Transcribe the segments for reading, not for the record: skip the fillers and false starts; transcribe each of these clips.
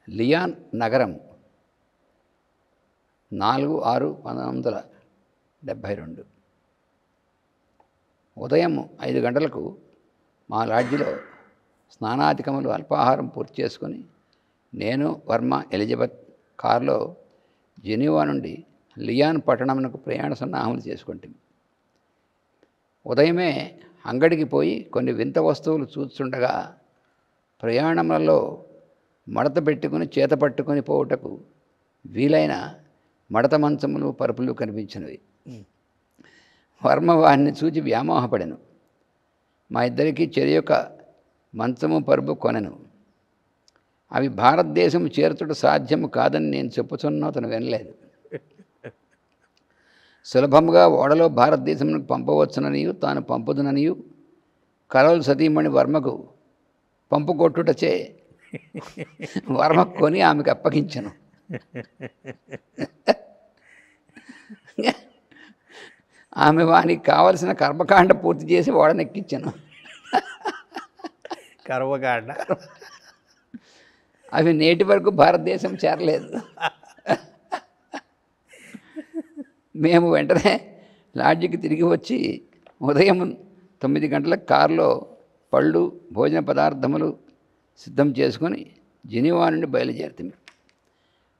Lyon నగరం 4/6/1972 ఉదయం 5 గంటలకు మా లాడ్జిలో స్నానాధికములు అల్పాహారం పూర్తి చేసుకుని నేను వర్మ ఎలిజబెత్ కారులో జెనీవా నుండి లియాన్ పట్టణమునకు ప్రయాణ సన్నాహములు చేసుకుంటాం. ఉదయమే అంగడికి పోయి కొన్ని వింత వస్తువులు చూస్తుండగా ప్రయాణములలో మడత పెట్టుకుని చేత పట్టుకొని పోవుటకు వీలైన మడత మంచములు పరుపులు కనిపించినవి. వర్మ వారిని చూచి వ్యామోహపడెను. మా ఇద్దరికి చెరియొక మంచము పరుపు కొనెను. అవి భారతదేశం చేర్చుట సాధ్యము కాదని నేను చెప్పుచున్నా అతను వినలేదు. సులభముగా ఓడలో భారతదేశమునకు పంపవచ్చుననియు తాను పంపుదుననియు కరోల్ సతీమణి వర్మకు పంపు కొట్టుటచే వర్మ కొని ఆమెకు అప్పగించను. ఆమె వానికి కావలసిన కర్మకాండ పూర్తి చేసి ఓడనెక్కించను. కర్మకాండ అవి నేటి వరకు భారతదేశం చేరలేదు. మేము వెంటనే లాడ్జికి తిరిగి వచ్చి ఉదయం 9 గంటలకు కారులో పళ్ళు భోజన పదార్థములు సిద్ధం చేసుకొని జెనీవా నుండి బయలుదేరుతాము.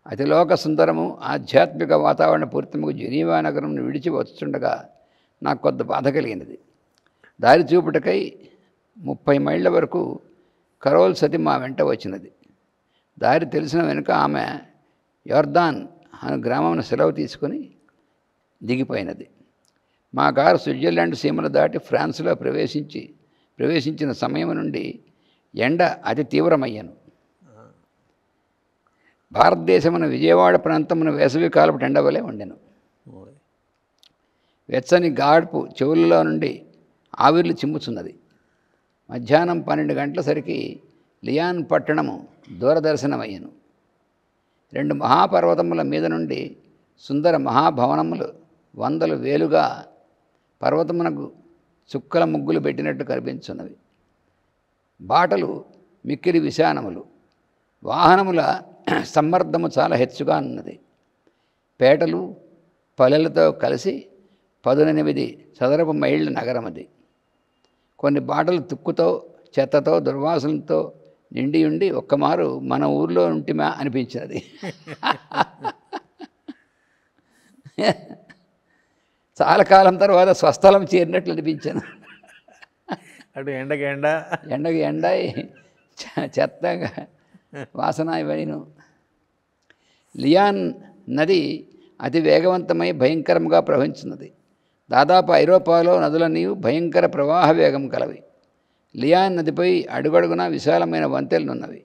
అతిలోక సుందరము ఆధ్యాత్మిక వాతావరణ పూరితముకు జెనీవా నగరం విడిచి వచ్చుండగా నాకు కొద్ది బాధ కలిగినది. దారి చూపుటకై 30 మైళ్ళ వరకు కరోల్ సతి మా వెంట వచ్చినది. దారి తెలిసిన వెనుక ఆమె యోర్దాన్ అనే గ్రామమును సెలవు తీసుకొని దిగిపోయినది. మా కారు స్విట్జర్లాండ్ సీమలు దాటి ఫ్రాన్స్లో ప్రవేశించిన సమయం నుండి ఎండ అతి తీవ్రమయ్యను. భారతదేశమున విజయవాడ ప్రాంతమున వేసవి కాలపు ఎండ వలె ఉండెను. వెచ్చని గాడ్పు చెవులలో నుండి ఆవిర్లు చిమ్ముచున్నది. మధ్యాహ్నం 12 గంటల సరికి లియాన్ పట్టణము దూరదర్శనమయ్యను. 2 మహాపర్వతముల మీద నుండి సుందర మహాభవనములు వందలు వేలుగా పర్వతమునకు చుక్కల ముగ్గులు పెట్టినట్టు కనిపించున్నవి. బాటలు మిక్కిలి విశానములు. వాహనముల సమ్మర్దము చాలా హెచ్చుగా ఉన్నది. పేటలు పల్లెలతో కలిసి 18 చదరపు మైళ్ళ నగరం అది. కొన్ని బాటలు తుక్కుతో చెత్తతో దుర్వాసనతో నిండి ఉండి ఒక్కమారు మన ఊర్లో ఉంటిమా అనిపించినది. చాలా కాలం తర్వాత స్వస్థలం చేరినట్లు అనిపించాను. అటు ఎండకి ఎండ చెత్తగా వాసన ఇవైను. లియాన్ నది అతి వేగవంతమై భయంకరంగా ప్రవహించున్నది. దాదాపు ఐరోపాలో నదులన్నీ భయంకర ప్రవాహ వేగం కలవి. లియాన్ నదిపై అడుగడుగున విశాలమైన వంతెనలున్నవి.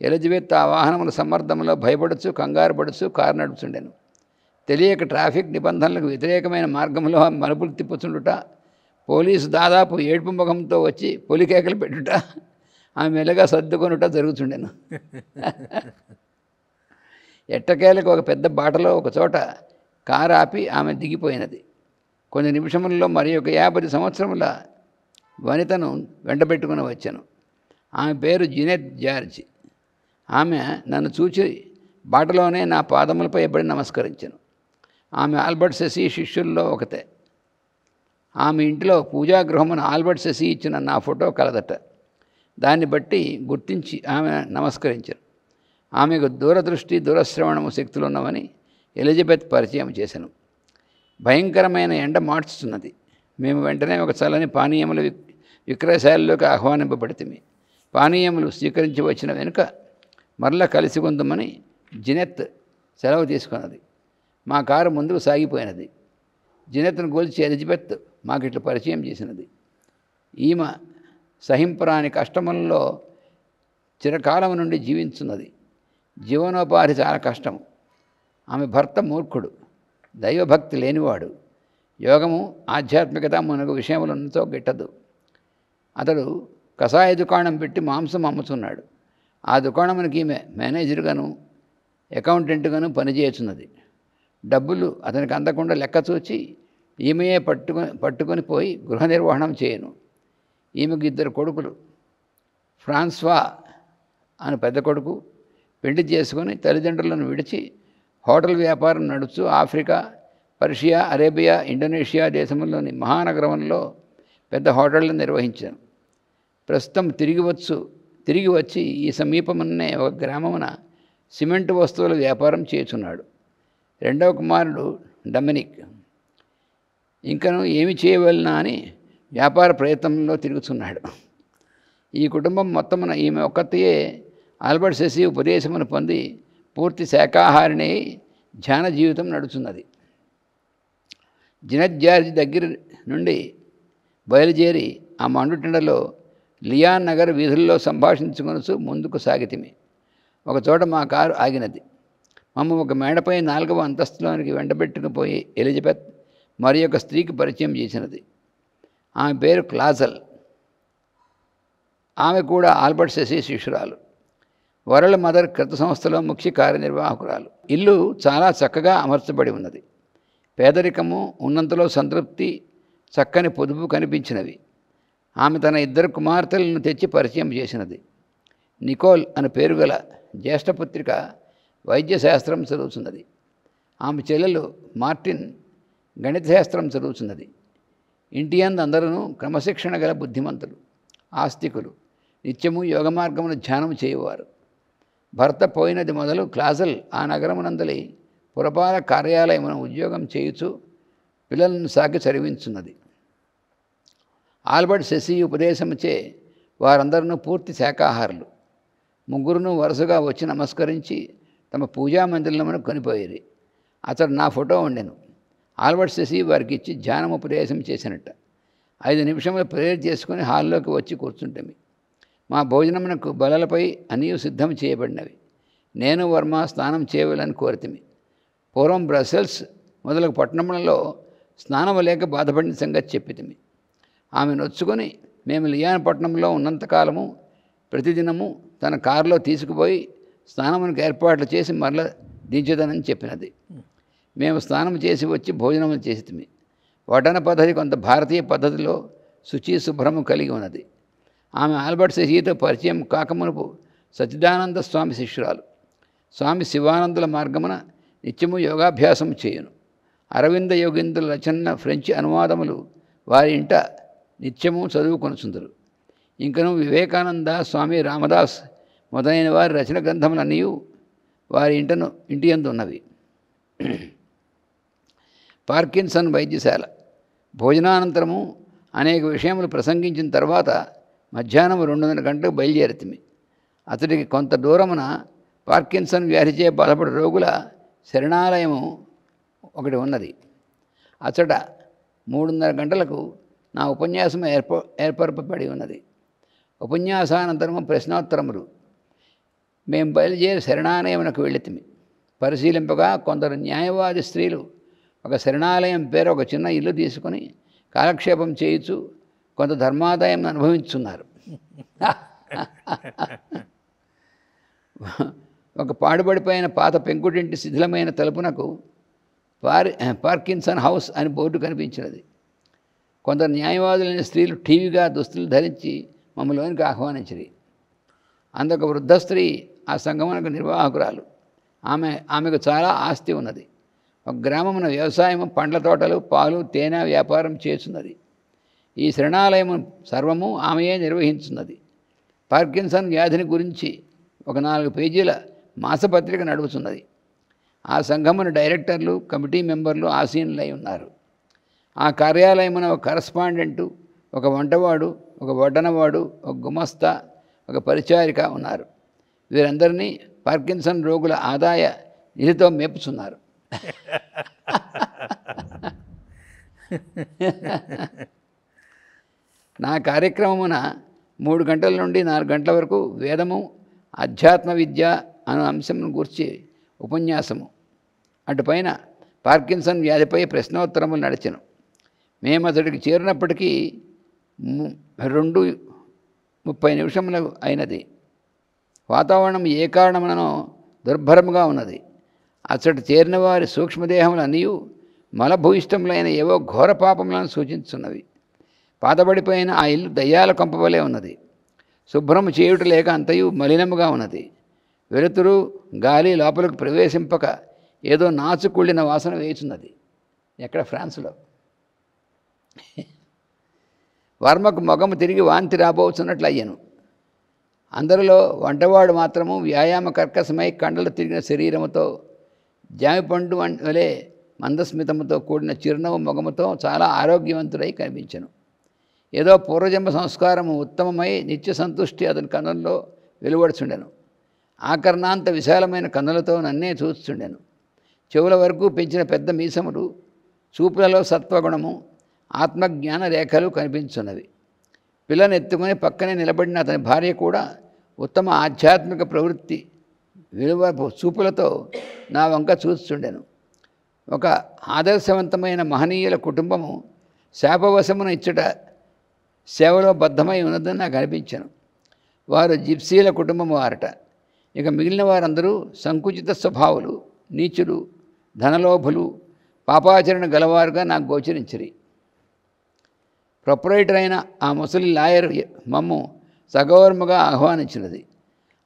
ఎలిజబెత్ ఆ వాహనముల సమ్మర్దంలో భయపడుచు కంగారు పడుచు కారు నడుపుచుండెను. తెలియక ట్రాఫిక్ నిబంధనలకు వ్యతిరేకమైన మార్గంలో మలుపులు తిప్పుచుండుట, పోలీసు దాదాపు ఏడుపు ముఖంతో వచ్చి పొలికేకలు పెట్టుట, ఆమె మెల్లగా సర్దుకొనుట జరుగుతుండెను. ఎట్టకేలకు ఒక పెద్ద బాటలో ఒక చోట కారు ఆపి ఆమె దిగిపోయినది. కొన్ని నిమిషములలో మరి ఒక 50 సంవత్సరముల వనితను వెంటబెట్టుకుని వచ్చాను. ఆమె పేరు జినెత్ జార్జ్. ఆమె నన్ను చూచి బాటలోనే నా పాదములపై పడి నమస్కరించాను. ఆమె ఆల్బర్ట్ సెసీ శిష్యుల్లో ఒకతే. ఆమె ఇంటిలో పూజాగృహమున ఆల్బర్ట్ సెసీ ఇచ్చిన నా ఫోటో కలదట. దాన్ని బట్టి గుర్తించి ఆమె నమస్కరించాను. ఆమెకు దూరదృష్టి దూరశ్రవణము శక్తులు ఉన్నవని ఎలిజబెత్ పరిచయం చేశాను. భయంకరమైన ఎండ మార్చుతున్నది. మేము వెంటనే ఒక చల్లని పానీయముల విక్రయశాలలోకి ఆహ్వానింపబడితిమి. పానీయములు స్వీకరించి వచ్చిన వెనుక మరలా కలిసి కొందమని జినెత్ సెలవు తీసుకున్నది. మా కారు ముందుకు సాగిపోయినది. జినెత్ను గోల్చి ఎలిజబెత్ మాకు ఇట్లా పరిచయం చేసినది. ఈమె సహింపరాని కష్టములలో చిరకాలం నుండి జీవించున్నది. జీవనోపాధి చాలా కష్టం. ఆమె భర్త మూర్ఖుడు, దైవభక్తి లేనివాడు. యోగము ఆధ్యాత్మికత మునగు విషయములతో గిట్టదు. అతడు కషాయ దుకాణం పెట్టి మాంసం అమ్ముతున్నాడు. ఆ దుకాణమునికి ఈమె మేనేజర్గాను అకౌంటెంట్గాను పనిచేస్తున్నది. డబ్బులు అతనికి అందకుండా లెక్క చూచి ఈమెయే పట్టుకొని పోయి గృహ నిర్వహణం చేయను. ఈమెకు 2 కొడుకులు. ఫ్రాన్స్వా అని పెద్ద కొడుకు పెళ్లి చేసుకొని తల్లిదండ్రులను విడిచి హోటల్ వ్యాపారం నడుస్తూ ఆఫ్రికా, పర్షియా, అరేబియా, ఇండోనేషియా దేశంలోని మహానగరంలో పెద్ద హోటళ్లను నిర్వహించాను. ప్రస్తుతం తిరిగి వచ్చి ఈ సమీపమున్నే ఒక గ్రామమున సిమెంటు వస్తువుల వ్యాపారం చేస్తున్నాడు. 2వ కుమారుడు డొమినిక్ ఇంకను ఏమి చేయవలనా అని వ్యాపార ప్రయత్నంలో తిరుగుతున్నాడు. ఈ కుటుంబం మొత్తమున ఈమె ఒక్కతియే ఆల్బర్ట్ సెసి ఉపదేశమును పొంది పూర్తి శాకాహారిణి ధ్యాన జీవితం నడుచున్నది. జినెత్ జార్జ్ దగ్గర నుండి బయలుదేరి ఆ మండుటెండలో లియాన్ నగర్ వీధుల్లో సంభాషించుకొనుచు ముందుకు సాగితిమి. ఒకచోట మా కారు ఆగినది. మమ్మ ఒక మేడపై 4వ అంతస్తులోనికి వెంటబెట్టుకుపోయి ఎలిజబెత్ మరి ఒక స్త్రీకి పరిచయం చేసినది. ఆమె పేరు క్లాజల్. ఆమె కూడా ఆల్బర్ట్ సెసి శిష్యురాలు. వరల్డ్ మదర్ కృత సంస్థలో ముఖ్య కార్యనిర్వాహకురాలు. ఇల్లు చాలా చక్కగా అమర్చబడి ఉన్నది. పేదరికము ఉన్నంతలో సంతృప్తి, చక్కని పొదుపు కనిపించినవి. ఆమె తన 2 కుమార్తెలను తెచ్చి పరిచయం చేసినది. నికోల్ అని పేరు గల జ్యేష్ఠపుత్రిక వైద్యశాస్త్రం చదువుతున్నది. ఆమె చెల్లెలు మార్టిన్ గణిత శాస్త్రం చదువుతున్నది. ఇంటి యందు అందరూ క్రమశిక్షణ గల బుద్ధిమంతులు, ఆస్తికులు, నిత్యము యోగ మార్గమును ధ్యానం చేయువారు. భర్త పోయినది మొదలు క్లాజల్ ఆ నగరమునందలి పురపాలక కార్యాలయమున ఉద్యోగం చేయుచు పిల్లలను సాకి చదివించున్నది. ఆల్బర్ట్ సెసి ఉపదేశముచే వారందరూ పూర్తి శాకాహారులు. 3 వరుసగా వచ్చి నమస్కరించి తమ పూజా మందిరమును కొనిపోయేది. అతడు నా ఫోటో ఉండెను. ఆల్బర్ట్ సెసి వారికి ఇచ్చి ధ్యానం ఉపదేశం చేసినట్ట. 5 నిమిషములు ప్రేయర్ చేసుకుని హాల్లోకి వచ్చి కూర్చుంటమి. మా భోజనమునకు బలలపై అన్నీ సిద్ధం చేయబడినవి. నేను వర్మ స్నానం చేయవలని కోరితిమి. పూర్వం బ్రసెల్స్ మొదలగు పట్టణములలో స్నానము లేక బాధపడిన సంగతి చెప్పితిమి. ఆమె నొచ్చుకొని మేము లియాన్ పట్టణంలో ఉన్నంతకాలము ప్రతిదినము తన కారులో తీసుకుపోయి స్నానమునకు ఏర్పాట్లు చేసి మరల దించుదనని చెప్పినది. మేము స్నానం చేసి వచ్చి భోజనములు చేసితిమి. వడ్డన పద్ధతి కొంత భారతీయ పద్ధతిలో శుచి శుభ్రము కలిగి ఉన్నది. ఆమె ఆల్బర్ట్ సెసితో పరిచయం కాకమునుపు సచ్చిదానంద స్వామి శిష్యురాలు. స్వామి శివానందుల మార్గమున నిత్యము యోగాభ్యాసం చేయును. అరవింద యోగేంద్రుల రచన ఫ్రెంచ్ అనువాదములు వారి ఇంట నిత్యము చదువుకొనుచుందరు. ఇంకను వివేకానంద, స్వామి రామదాస్ మొదలైన వారి రచన గ్రంథములన్నీ వారి ఇంటి యందు ఉన్నవి. పార్కిన్సన్ వైద్యశాల. భోజనానంతరము అనేక విషయములు ప్రసంగించిన తర్వాత మధ్యాహ్నం 2:30 గంటలకు బయలుదేరితిమి. అతడికి కొంత దూరమున పార్కిన్సన్ వ్యాధిచే బాధపడే రోగుల శరణాలయము ఒకటి ఉన్నది. అతడ 3:30 గంటలకు నా ఉపన్యాసం ఏర్పరపబడి ఉన్నది. ఉపన్యాసానంతరము ప్రశ్నోత్తరములు. మేము బయలుదేరి శరణాలయమునకు వెళ్ళితిమి. పరిశీలింపగా కొందరు న్యాయవాది స్త్రీలు ఒక శరణాలయం పేరు ఒక చిన్న ఇల్లు తీసుకొని కాలక్షేపం చేయుచు కొంత ధర్మాదాయం అనుభవించున్నారు. ఒక పాడుబడిపోయిన పాత పెంకుటింటి శిథిలమైన తలుపునకు పార్కిన్సన్ హౌస్ అని బోర్డు కనిపించినది. కొందరు న్యాయవాదులైన స్త్రీలు టీవీగా దుస్తులు ధరించి మమ్మల్లోనికి ఆహ్వానించిరి. అందుకు వృద్ధ స్త్రీ ఆ సంఘమునకు నిర్వాహకురాలు. ఆమెకు చాలా ఆస్తి ఉన్నది. ఒక గ్రామమున వ్యవసాయము, పండ్ల తోటలు, పాలు, తేనె వ్యాపారం చేస్తున్నది. ఈ శరణాలయము సర్వము ఆమెయే నిర్వహించున్నది. పార్కిన్సన్ వ్యాధిని గురించి ఒక 4 పేజీల మాసపత్రిక నడుపుతున్నది. ఆ సంఘమున డైరెక్టర్లు, కమిటీ మెంబర్లు ఆసీనులై ఉన్నారు. ఆ కార్యాలయమున ఒక కరస్పాండెంటు, ఒక వంటవాడు, ఒక వడ్డనవాడు, ఒక గుమస్తా, ఒక పరిచారిక ఉన్నారు. వీరందరినీ పార్కిన్సన్ రోగుల ఆదాయ నిధితో మేపుతున్నారు. నా కార్యక్రమమున 3 గంటల నుండి 4 గంటల వరకు వేదము, అధ్యాత్మ విద్య అను అంశంను గూర్చి ఉపన్యాసము. అటుపైన పార్కిన్సన్ వ్యాధిపై ప్రశ్నోత్తరములు నడిచెను. మేము అతడికి చేరినప్పటికీ 2:30 అయినది. వాతావరణం ఏ కారణమునో దుర్భరముగా ఉన్నది. అతడు చేరిన వారి సూక్ష్మదేహములన్నీ మలభూయిష్టములైన ఏవో ఘోర పాపములను సూచించున్నవి. పాతబడిపోయిన ఆ ఇల్లు దయ్యాల కొంపవలే ఉన్నది. శుభ్రము చేయుట లేక అంతయు మలినముగా ఉన్నది. వెలుతురు గాలి లోపలకు ప్రవేశింపక ఏదో నాచుకుళ్ళిన వాసన వేయుచున్నది. ఎక్కడ? ఫ్రాన్స్లో. వర్మకు మొగము తిరిగి వాంతి రాబోతున్నట్లు అయ్యను. అందరిలో వంటవాడు మాత్రము వ్యాయామ కర్కశమై కండలు తిరిగిన శరీరముతో, జామిపండు వలె మందస్మితముతో కూడిన చిరునవ్వు మొగముతో చాలా ఆరోగ్యవంతుడై కనిపించెను. ఏదో పూర్వజన్మ సంస్కారము ఉత్తమమై నిత్య సంతుష్టి అతని కన్నుల్లో వెలువడుచుండెను. ఆకర్ణాంత విశాలమైన కన్నులతో నన్నే చూస్తుండెను. చెవుల వరకు పెంచిన పెద్ద మీసములు, చూపులలో సత్వగుణము, ఆత్మజ్ఞాన రేఖలు కనిపించున్నవి. పిల్లని ఎత్తుకుని పక్కనే నిలబడిన అతని భార్య కూడా ఉత్తమ ఆధ్యాత్మిక ప్రవృత్తి విలువ చూపులతో నా వంక చూస్తుండెను. ఒక ఆదర్శవంతమైన మహనీయుల కుటుంబము శాపవశమున ఇచ్చట సేవలో బద్ధమై ఉన్నదని నాకు అనిపించాను. వారు జిప్సీల కుటుంబము వారట. ఇక మిగిలిన వారందరూ సంకుచిత స్వభావులు, నీచులు, ధనలోభులు, పాపాచరణ గలవారుగా నాకు గోచరించిరి. ప్రొపరేటర్ అయిన ఆ ముసలి లాయర్ మమ్ము సగౌరముగా ఆహ్వానించినది.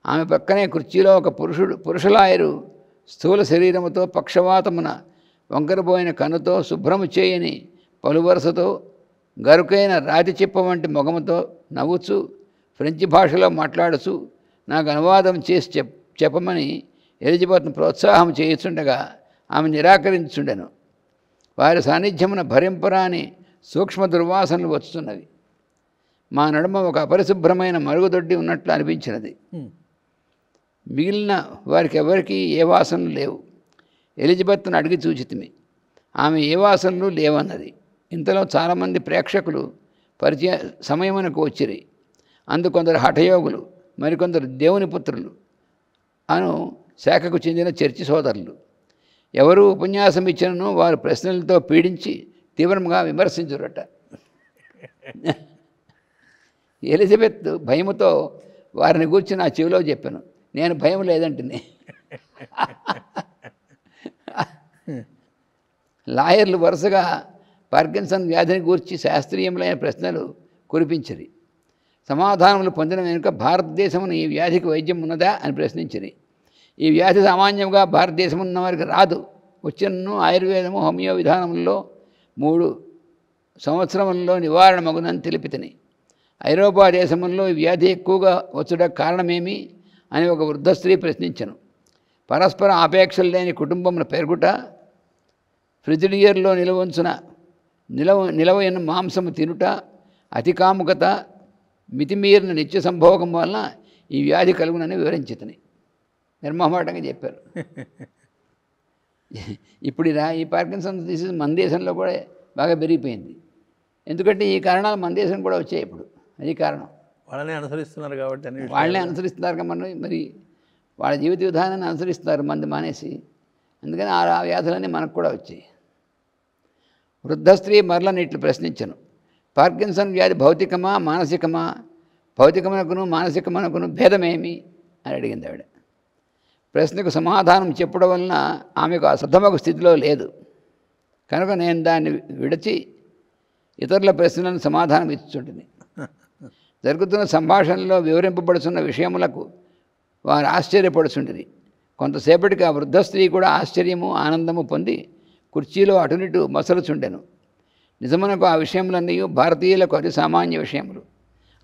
ఆమె పక్కనే కుర్చీలో ఒక పురుష లాయరు స్థూల శరీరముతో, పక్షవాతమున వంకరబోయిన కన్నుతో, శుభ్రము చేయని పలువరసతో, గరుకైన రాతి చిప్ప వంటి మొగముతో నవ్వుచు ఫ్రెంచి భాషలో మాట్లాడుచు నాకు అనువాదం చేసి చెప్పమని ఎలిజబెత్ను ప్రోత్సాహం చేయుచుండగా ఆమె నిరాకరించుండెను. వారి సాన్నిధ్యమున భరింపరాని సూక్ష్మ దుర్వాసనలు వచ్చుతున్నవి. మా నడుమ ఒక అపరిశుభ్రమైన మరుగుదొడ్డి ఉన్నట్లు అనిపించినది. మిగిలిన వారికి ఎవరికీ ఏ వాసనలు లేవు. ఎలిజబెత్ను అడిగి చూచితిమి. ఆమె ఏ వాసనలు లేవన్నది. ఇంతలో చాలామంది ప్రేక్షకులు పరిచయ సమయమునకు వచ్చిరి. అందుకొందరు హఠయోగులు, మరికొందరు దేవుని పుత్రులు అను శాఖకు చెందిన చర్చి సోదరులు. ఎవరు ఉపన్యాసం ఇచ్చినను వారు ప్రశ్నలతో పీడించి తీవ్రంగా విమర్శించురట. ఎలిజబెత్ భయముతో వారిని గూర్చి నా చెవిలో చెప్పాను. నేను భయం లేదంటునే. లాయర్లు వరుసగా పార్కిన్సన్ వ్యాధిని గూర్చి శాస్త్రీయములైన ప్రశ్నలు కురిపించిరి. సమాధానములు పొందిన వెనుక భారతదేశమున ఈ వ్యాధికి వైద్యం ఉన్నదా అని ప్రశ్నించిరి. ఈ వ్యాధి సామాన్యంగా భారతదేశం ఉన్న వారికి రాదు. వచ్చినను ఆయుర్వేదము, హోమియో విధానములలో 3 సంవత్సరములలో నివారణ మగునని తెలిపితిని. ఐరోపా దేశముల్లో ఈ వ్యాధి ఎక్కువగా వచ్చుటకు కారణమేమి అని ఒక వృద్ధ స్త్రీ ప్రశ్నించను. పరస్పర ఆపేక్షలు లేని కుటుంబముల పెరుగుట, ఫ్రిజిడియర్లో నిలవైన మాంసము తినుట, అతి కాముకత, మితిమీరిన నిత్య సంభోగం వలన ఈ వ్యాధి కలుగునని వివరించితని నిర్మోహమాటంగా చెప్పారు. ఇప్పుడు ఈ పార్కిన్సన్ డిసీజ్ మన దేశంలో కూడా బాగా పెరిగిపోయింది. ఎందుకంటే ఈ కారణాలు మన దేశం కూడా వచ్చాయి. ఇప్పుడు అది కారణం. వాళ్ళనే అనుసరిస్తున్నారు కాబట్టి వాళ్ళనే అనుసరిస్తున్నారు కాబట్టి మరి వాళ్ళ జీవిత విధానాన్ని అనుసరిస్తున్నారు మంది మానేసి. అందుకని ఆ వ్యాధులన్నీ మనకు కూడా వచ్చాయి. వృద్ధ స్త్రీ మరల ఇట్లు ప్రశ్నించను. పార్కిన్సన్ వ్యాధి భౌతికమా మానసికమా? భౌతికమునకును మానసికమునకును భేదమేమి అని అడిగింది ఆవిడ. ప్రశ్నకు సమాధానం చెప్పడం వలన ఆమెకు అసద్ధమకు స్థితిలో లేదు కనుక నేను దాన్ని విడిచి ఇతరుల ప్రశ్నలను సమాధానం ఇచ్చుంటుంది. జరుగుతున్న సంభాషణలో వివరింపబడుతున్న విషయములకు వారు ఆశ్చర్యపడుచుంటుంది. కొంతసేపటికి ఆ వృద్ధ స్త్రీ కూడా ఆశ్చర్యము ఆనందము పొంది కుర్చీలో అటునిటు మసలుచుండెను. నిజమునకు ఆ విషయములన్నీ భారతీయులకు అతి సామాన్య విషయములు.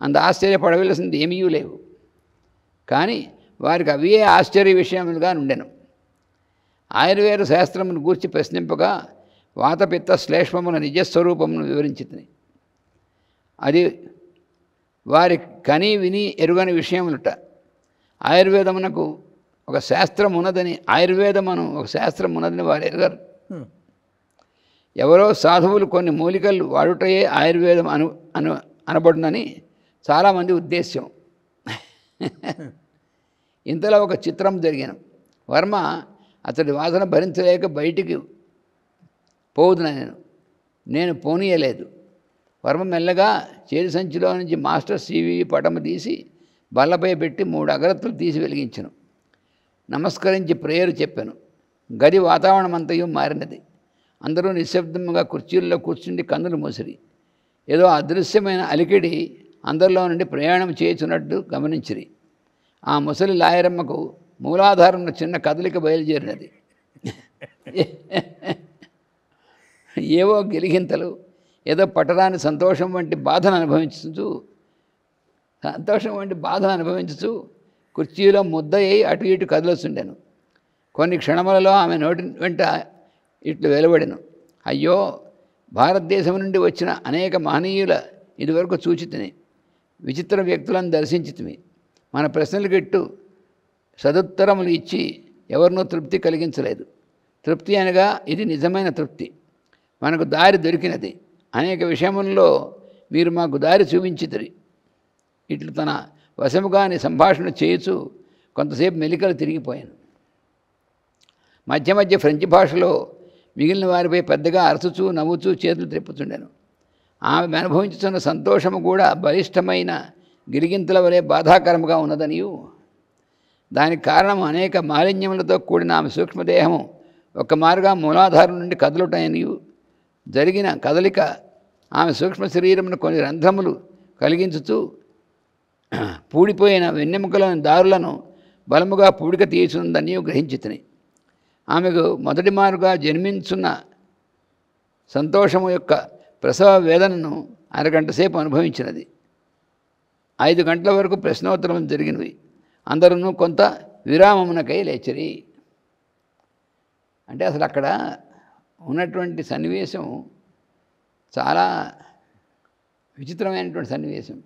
అంత ఆశ్చర్యపడవలసింది ఏమీ లేవు. కానీ వారికి అవే ఆశ్చర్య విషయములుగా నుండెను. ఆయుర్వేద శాస్త్రమును గూర్చి ప్రశ్నింపగా వాతపిత్త శ్లేష్మముల నిజస్వరూపమును వివరించింది. అది వారి కని విని ఎరుగని విషయములుట. ఆయుర్వేదమునకు ఒక శాస్త్రం ఉన్నదని, ఆయుర్వేదమును ఒక శాస్త్రం ఉన్నదని వారు ఎరుగరు. ఎవరో సాధువులు కొన్ని మూలికలు వాడుటయే ఆయుర్వేదం అనబడునని చాలామంది ఉద్దేశ్యం. ఇంతలో ఒక చిత్రం జరిగిన వర్మ అతడి వాసన భరించలేక బయటికి పోవుతున్నా నేను పోనీయలేదు. వర్మ మెల్లగా చేతి సంచిలో నుంచి మాస్టర్ సివి పటము తీసి బల్లపై పెట్టి 3 అగరత్తులు తీసి వెలిగించను. నమస్కరించి ప్రేయరు చెప్పాను. గది వాతావరణం అంతయు మారినది. అందరూ నిశ్శబ్దముగా కుర్చీల్లో కూర్చుండి కన్నులు మూసిరి. ఏదో అదృశ్యమైన అలికిడి అందరిలో నుండి ప్రయాణం చేయుచున్నట్టు గమనించిరి. ఆ ముసలి లాయరమ్మకు మూలాధారంలో చిన్న కదలిక బయలుదేరినది. ఏవో గిలిగింతలు, ఏదో పట్టరాని సంతోషం వంటి బాధను అనుభవించుచు కుర్చీలో ముద్దయ్యి అటు ఇటు కదిలొస్తుండెను. కొన్ని క్షణములలో ఆమె నోటి వెంట ఇట్లు వెలువడెను. అయ్యో, భారతదేశం నుండి వచ్చిన అనేక మహనీయుల ఇదివరకు చూచితిని, విచిత్ర వ్యక్తులను దర్శించితిమి. మన ప్రశ్నలకు ఇట్టు సదుత్తరములు ఇచ్చి ఎవరినూ తృప్తి కలిగించలేదు. తృప్తి అనగా ఇది నిజమైన తృప్తి. మనకు దారి దొరికినది. అనేక విషయముల్లో మీరు మాకు దారి చూపించితిరి. ఇట్లు తన వశముగాని సంభాషణ చేయుచు కొంతసేపు మెలికలు తిరిగిపోయాను. మధ్య మధ్య ఫ్రెంచి భాషలో మిగిలిన వారిపై పెద్దగా అరచుచూ నవ్వుచూ చేతులు త్రిప్పుతుండెను. ఆమె అనుభవించుతున్న సంతోషము కూడా బలిష్టమైన గిలిగింతల వలె బాధాకరముగా ఉన్నదనియు, దానికి కారణం అనేక మాలిన్యములతో కూడిన ఆమె సూక్ష్మదేహము ఒక మారుగా మూలాధారం నుండి కదులుటనియు, జరిగిన కదలిక ఆమె సూక్ష్మ శరీరమును కొన్ని రంధ్రములు కలిగించుతూ పూడిపోయిన వెన్నెముకలోని దారులను బలముగా పూడిక తీయుచుందనియు గ్రహించితిని. ఆమెకు మొదటి మారుగా జన్మించున్న సంతోషము యొక్క ప్రసవ వేదనను అరగంట సేపు అనుభవించినది. 5 గంటల వరకు ప్రశ్నోత్తరం జరిగినవి. అందరూ కొంత విరామమునకై లేచిరి. అంటే అసలు అక్కడ ఉన్నటువంటి సన్నివేశం చాలా విచిత్రమైనటువంటి సన్నివేశం.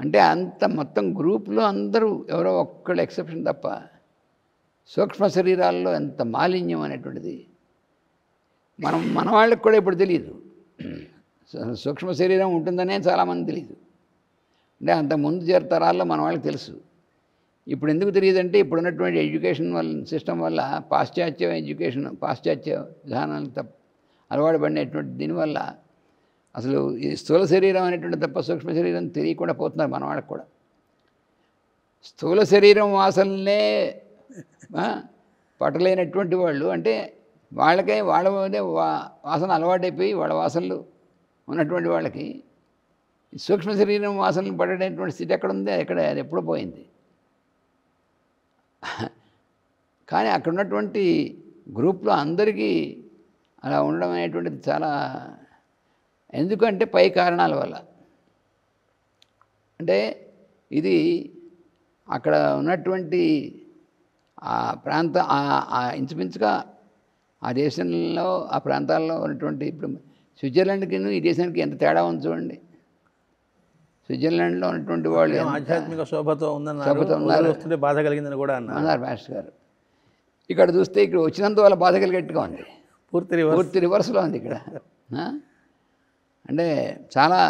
అంటే అంత మొత్తం గ్రూప్లో అందరూ ఎవరో ఒక్కళ్ళు ఎక్సెప్షన్ తప్ప సూక్ష్మ శరీరాల్లో ఎంత మాలిన్యం అనేటువంటిది మన వాళ్ళకి కూడా ఇప్పుడు తెలియదు. సూక్ష్మ శరీరం ఉంటుందనే చాలామంది తెలియదు. అంటే అంత ముందు తరాల్లో మన వాళ్ళకి తెలుసు. ఇప్పుడు ఎందుకు తెలియదంటే ఇప్పుడున్నటువంటి ఎడ్యుకేషన్ సిస్టమ్ వల్ల పాశ్చాత్య విధానాలు అలవాటు పడినటువంటి దీనివల్ల అసలు ఈ స్థూల శరీరం అనేటువంటి తప్ప సూక్ష్మ శరీరం తెలియకుండా పోతున్నారు మన వాళ్ళకి కూడా. స్థూల శరీరం వాసనలే పట్టలేనటువంటి వాళ్ళు, అంటే వాళ్ళకే వాళ్ళ వాసన అలవాటైపోయి వాళ్ళ వాసనలు ఉన్నటువంటి వాళ్ళకి సూక్ష్మ శరీరం వాసనలు పడేటువంటి స్థితి ఎక్కడ ఉంది? అది ఎప్పుడో పోయింది. కానీ అక్కడ ఉన్నటువంటి గ్రూప్లో అందరికీ అలా ఉండడం అనేటువంటిది చాలా, ఎందుకంటే పై కారణాల వల్ల. అంటే ఇది అక్కడ ఉన్నటువంటి ఆ ప్రాంత ఇంచుమించుగా ఆ దేశంలో ఆ ప్రాంతాల్లో ఉన్నటువంటి, ఇప్పుడు స్విట్జర్లాండ్కి ఈ దేశానికి ఎంత తేడా ఉంది చూడండి. స్విట్జర్లాండ్లో ఉన్నటువంటి వాళ్ళు ఆధ్యాత్మిక శోభతో ఉన్నారు, వస్తుంటే బాధ కలిగిందని కూడా అన్నారు మాస్టర్ గారు. ఇక్కడ చూస్తే ఇక్కడ వచ్చినందువల్ల బాధ కలిగట్టుగా ఉంది. పూర్తి రివర్స్లో ఉంది ఇక్కడ. అంటే చాలా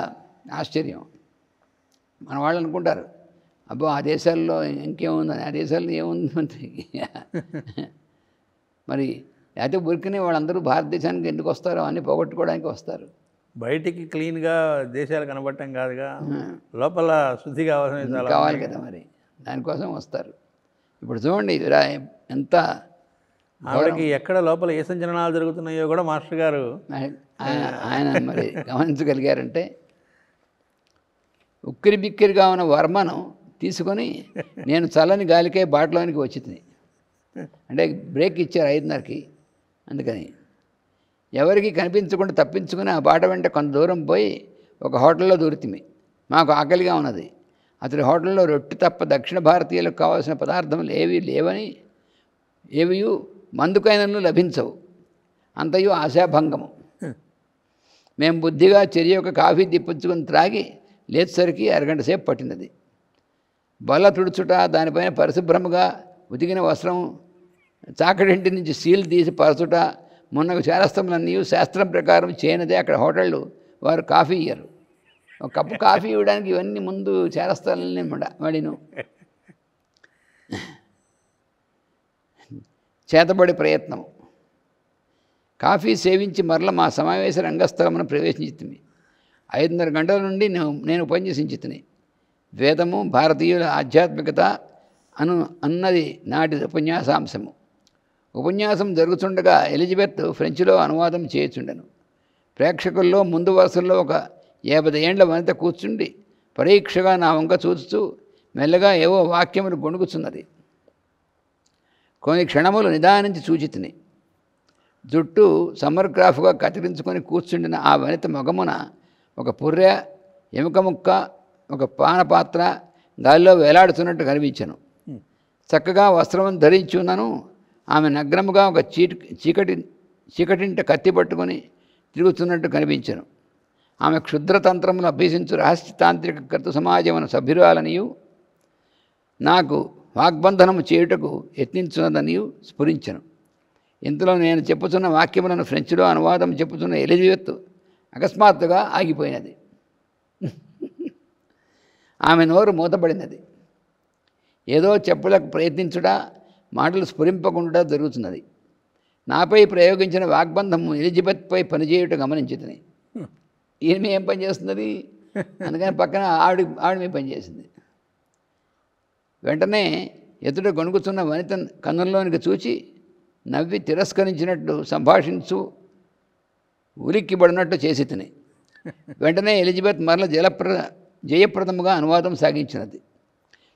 ఆశ్చర్యం. మన వాళ్ళు అనుకుంటారు అబ్బో ఆ దేశాల్లో ఇంకేముందని. ఆ దేశాల్లో ఏముంది మరి అయితే ఉరికినే వాళ్ళందరూ భారతదేశానికి ఎందుకు వస్తారో అన్నీ పోగొట్టుకోవడానికి వస్తారు. బయటికి క్లీన్గా దేశాలు కనబడటం కాదుగా, లోపల శుద్ధి కావాలి కదా, మరి దానికోసం వస్తారు. ఇప్పుడు చూడండి ఎంత ఆవిడకి ఎక్కడ లోపల ఏ సంచలనాలు జరుగుతున్నాయో కూడా మాస్టర్ గారు ఆయన మరి గమనించగలిగారంటే, ఉక్కిరి బిక్కిరిగా ఉన్న వర్మను తీసుకొని నేను చల్లని గాలికే బాటలోనికి వచ్చింది. అంటే బ్రేక్ ఇచ్చారు 5:30కి. అందుకని ఎవరికి కనిపించకుండా తప్పించుకుని ఆ బాట వెంట కొంత దూరం పోయి ఒక హోటల్లో దూరితిమి. మాకు ఆకలిగా ఉన్నది. అతడి హోటల్లో రొట్టె తప్ప దక్షిణ భారతీయులకు కావాల్సిన పదార్థములు ఏవీ లేవని, ఏవియు మందుకైనను లభించవు. అంతయు ఆశాభంగము. మేము బుద్ధిగా ఒక కాఫీ దిప్పించుకుని త్రాగి లేచేసరికి అరగంట సేపు పట్టినది. బల్ల తుడుచుట, దానిపైన పరిశుభ్రముగా ఉతికిన వస్త్రం, చాకడింటి నుంచి సీల్ తీసి పరచుట మున్నగు శాస్త్రములన్నీ శాస్త్రం ప్రకారం చేయనిదే. అక్కడ హోటళ్ళు వారు కాఫీ ఇయ్యరు. ఒక కప్పు కాఫీ ఇవ్వడానికి ఇవన్నీ ముందు చేరస్తానని వాడిను. చేతబడి ప్రయత్నం. కాఫీ సేవించి మరల మా సమావేశ రంగస్థలమును ప్రవేశించితిమి. 5:30 గంటల నుండి నేను ఉపన్యసించితిని. వేదము, భారతీయుల ఆధ్యాత్మికత అన్నది నాటి ఉపన్యాసాంశము. ఉపన్యాసం జరుగుతుండగా ఎలిజబెత్ ఫ్రెంచ్లో అనువాదం చేయుచుండెను. ప్రేక్షకుల్లో ముందు వరుసల్లో ఒక 50 ఏండ్ల వనిత కూర్చుండి పరీక్షగా నా వంక చూస్తూ మెల్లగా ఏవో వాక్యములు గొణుకుచున్నది. కొన్ని క్షణములు నిదానించి చూచితిని. జుట్టు సమర్గ్రాఫ్గా కత్తిరించుకొని కూర్చుండిన ఆ వనిత మొగమున ఒక పుర్రె, ఎముక ముక్క, ఒక పానపాత్ర గాలిలో వేలాడుతున్నట్టు కనిపించను. చక్కగా వస్త్రం ధరించి ఉన్నను. ఆమె నగ్నముగా ఒక చీకటింట కత్తి పట్టుకొని తిరుగుతున్నట్టు కనిపించను. ఆమె క్షుద్రతంత్రమును అభ్యసించు రహస్యతాంత్రిక కర్త సమాజమున సభ్యురాలనియు నాకు వాగ్బంధనము చేయుటకు యత్నించున్నదనియు స్ఫురించను. ఇంతలో నేను చెప్పుతున్న వాక్యములను ఫ్రెంచ్లో అనువాదం చెప్పుతున్న ఎలిజబెత్ అకస్మాత్తుగా ఆగిపోయినది. ఆమె నోరు మూతపడినది. ఏదో చెప్పులకు ప్రయత్నించుట, మాటలు స్ఫురింపకుండా జరుగుతున్నది. నాపై ప్రయోగించిన వాగ్బంధము ఎలిజబెత్పై పనిచేయుట గమనించుతుంది. ఈమె ఏం పని చేస్తున్నది? అందుకని పక్కన ఆవిడ మీద పనిచేసింది. వెంటనే ఎదుట గొణుకుతున్న వనిత కన్నుల్లోనికి చూచి నవ్వి తిరస్కరించినట్టు సంభాషించు ఉలిక్కిబడినట్టు చేసి తిని. వెంటనే ఎలిజబెత్ మరల జయప్రదముగా అనువాదం సాగించినది.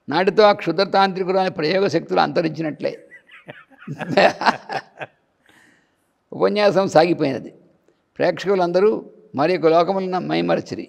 నాటితో ఆ క్షుద్రతాంత్రికురాని ప్రయోగ శక్తులు అంతరించినట్లే. ఉపన్యాసం సాగిపోయినది. ప్రేక్షకులందరూ మరి ఒక లోకములను మైమరచిరి.